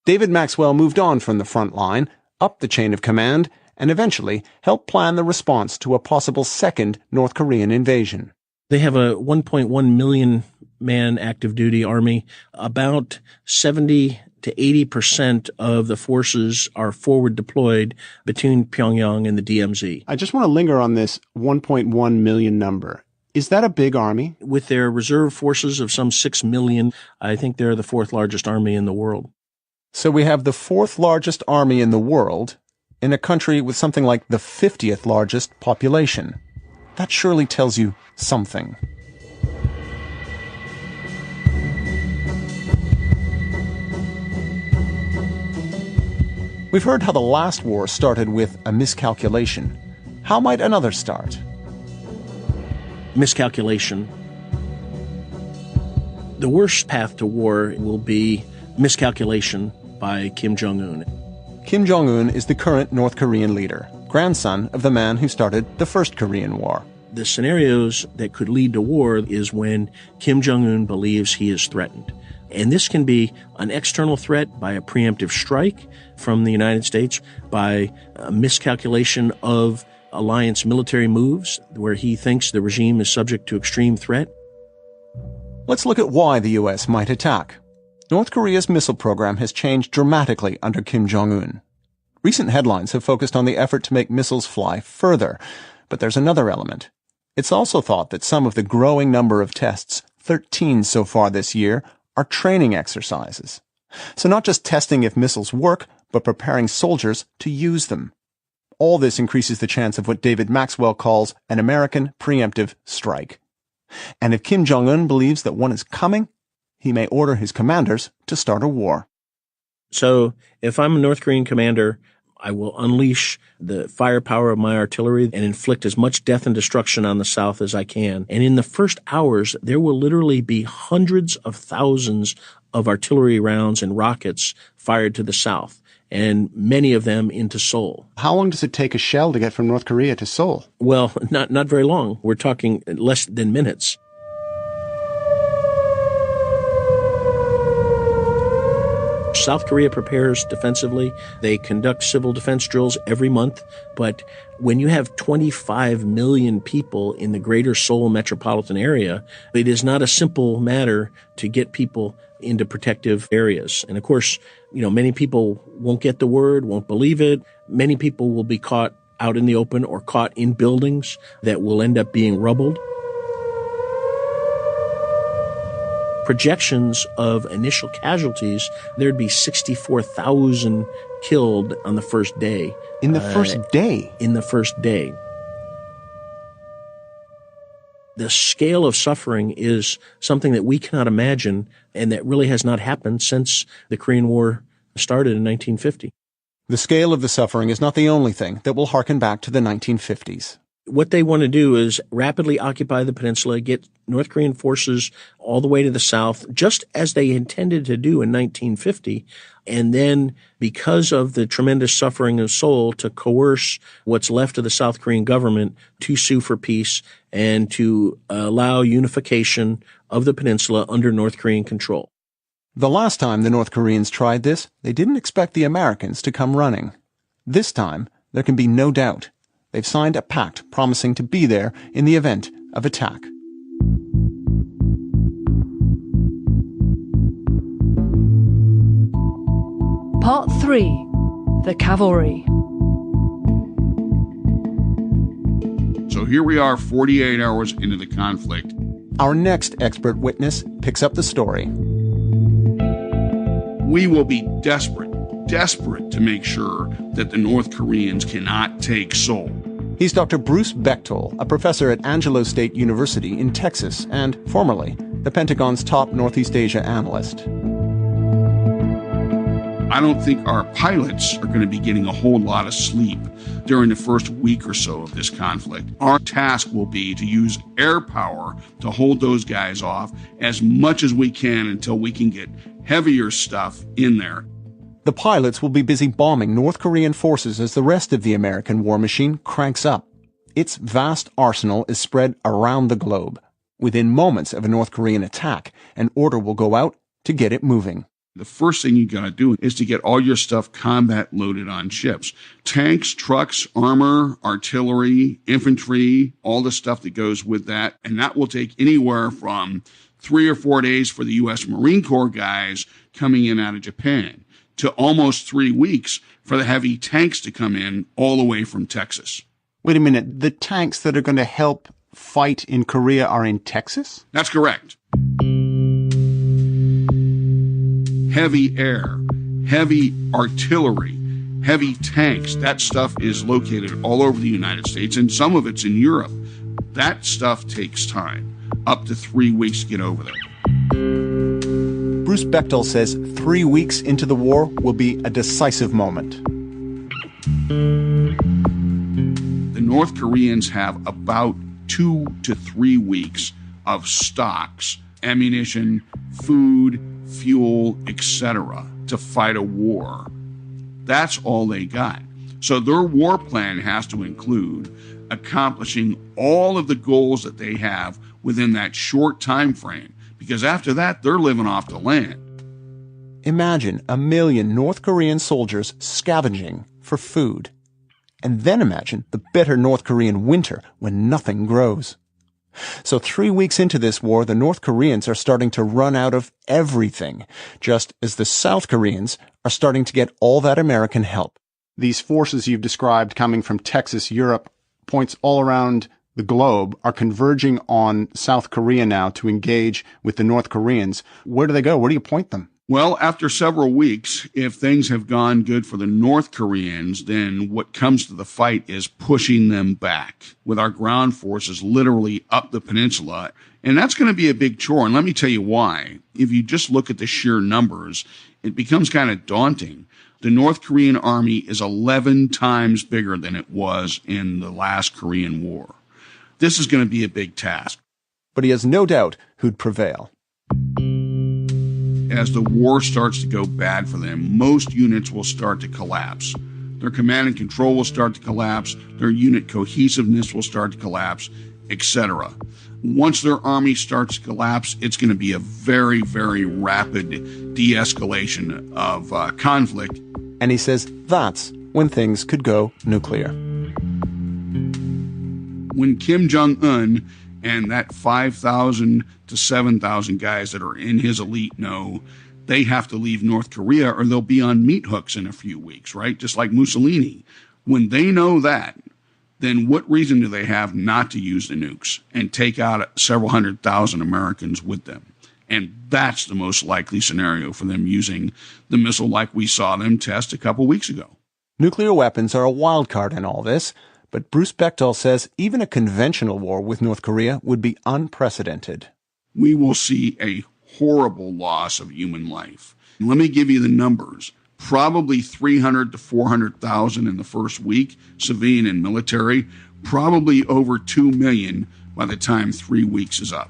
David Maxwell moved on from the front line, up the chain of command, and eventually helped plan the response to a possible second North Korean invasion. They have a 1.1 million man active duty army. About 70 to 80% of the forces are forward deployed between Pyongyang and the DMZ. I just want to linger on this 1.1 million number. Is that a big army? With their reserve forces of some 6 million, I think they're the fourth largest army in the world. So we have the fourth largest army in the world in a country with something like the 50th largest population. That surely tells you something. We've heard how the last war started with a miscalculation. How might another start? Miscalculation. The worst path to war will be miscalculation by Kim Jong-un. Kim Jong-un is the current North Korean leader, grandson of the man who started the First Korean War. The scenarios that could lead to war is when Kim Jong-un believes he is threatened. And this can be an external threat by a preemptive strike from the United States, by a miscalculation of alliance military moves where he thinks the regime is subject to extreme threat. Let's look at why the U.S. might attack. North Korea's missile program has changed dramatically under Kim Jong-un. Recent headlines have focused on the effort to make missiles fly further, but there's another element. It's also thought that some of the growing number of tests, 13 so far this year, are training exercises. So not just testing if missiles work, but preparing soldiers to use them. All this increases the chance of what David Maxwell calls an American preemptive strike. And if Kim Jong-un believes that one is coming, he may order his commanders to start a war. So if I'm a North Korean commander, I will unleash the firepower of my artillery and inflict as much death and destruction on the South as I can. And in the first hours, there will literally be hundreds of thousands of artillery rounds and rockets fired to the South, and many of them into Seoul. How long does it take a shell to get from North Korea to Seoul? Well, not very long. We're talking less than minutes. South Korea prepares defensively. They conduct civil defense drills every month. But when you have 25 million people in the greater Seoul metropolitan area, it is not a simple matter to get people into protective areas. And of course, many people won't get the word, won't believe it. Many people will be caught out in the open or caught in buildings that will end up being rubbled. Projections of initial casualties, there'd be 64,000 killed on the first day. In the first day? In the first day. The scale of suffering is something that we cannot imagine, and that really has not happened since the Korean War started in 1950. The scale of the suffering is not the only thing that will harken back to the 1950s. What they want to do is rapidly occupy the peninsula, get North Korean forces all the way to the south, just as they intended to do in 1950. And then, because of the tremendous suffering of Seoul, to coerce what's left of the South Korean government to sue for peace and to allow unification of the peninsula under North Korean control. The last time the North Koreans tried this, they didn't expect the Americans to come running. This time, there can be no doubt. They've signed a pact promising to be there in the event of attack. Part 3. The Cavalry. So here we are 48 hours into the conflict. Our next expert witness picks up the story. We will be desperate to make sure that the North Koreans cannot take Seoul. He's Dr. Bruce Bechtold, a professor at Angelo State University in Texas and, formerly, the Pentagon's top Northeast Asia analyst. I don't think our pilots are going to be getting a whole lot of sleep during the first week or so of this conflict. Our task will be to use air power to hold those guys off as much as we can until we can get heavier stuff in there. The pilots will be busy bombing North Korean forces as the rest of the American war machine cranks up. Its vast arsenal is spread around the globe. Within moments of a North Korean attack, an order will go out to get it moving. The first thing you got to do is to get all your stuff combat loaded on ships. Tanks, trucks, armor, artillery, infantry, all the stuff that goes with that. And that will take anywhere from 3 or 4 days for the U.S. Marine Corps guys coming in out of Japan to almost 3 weeks for the heavy tanks to come in all the way from Texas. Wait a minute. The tanks that are going to help fight in Korea are in Texas? That's correct. Heavy air, heavy artillery, heavy tanks. That stuff is located all over the United States, and some of it's in Europe. That stuff takes time, up to 3 weeks to get over there. Bruce Bechtel says 3 weeks into the war will be a decisive moment. The North Koreans have about 2 to 3 weeks of stocks, ammunition, food, fuel, etc., to fight a war. That's all they got. So their war plan has to include accomplishing all of the goals that they have within that short time frame, because after that, they're living off the land. Imagine 1 million North Korean soldiers scavenging for food. And then imagine the bitter North Korean winter when nothing grows. So 3 weeks into this war, the North Koreans are starting to run out of everything, just as the South Koreans are starting to get all that American help. These forces you've described coming from Texas, Europe, points all around the globe are converging on South Korea now to engage with the North Koreans. Where do they go? Where do you point them? Well, after several weeks, if things have gone good for the North Koreans, then what comes to the fight is pushing them back with our ground forces literally up the peninsula. And that's going to be a big chore. And let me tell you why. If you just look at the sheer numbers, it becomes kind of daunting. The North Korean army is 11 times bigger than it was in the last Korean War. This is going to be a big task. But he has no doubt who'd prevail. As the war starts to go bad for them, most units will start to collapse. Their command and control will start to collapse. Their unit cohesiveness will start to collapse, etc. Once their army starts to collapse, it's going to be a very, very rapid de-escalation of conflict. And he says that's when things could go nuclear. When Kim Jong-un and that 5,000 to 7,000 guys that are in his elite know they have to leave North Korea or they'll be on meat hooks in a few weeks, right? Just like Mussolini. When they know that, then what reason do they have not to use the nukes and take out several 100,000 Americans with them? And that's the most likely scenario for them using the missile like we saw them test a couple weeks ago. Nuclear weapons are a wild card in all this, but Bruce Bechtel says even a conventional war with North Korea would be unprecedented. We will see a horrible loss of human life. Let me give you the numbers. Probably 300 to 400,000 in the first week, civilian and military. Probably over 2 million by the time 3 weeks is up.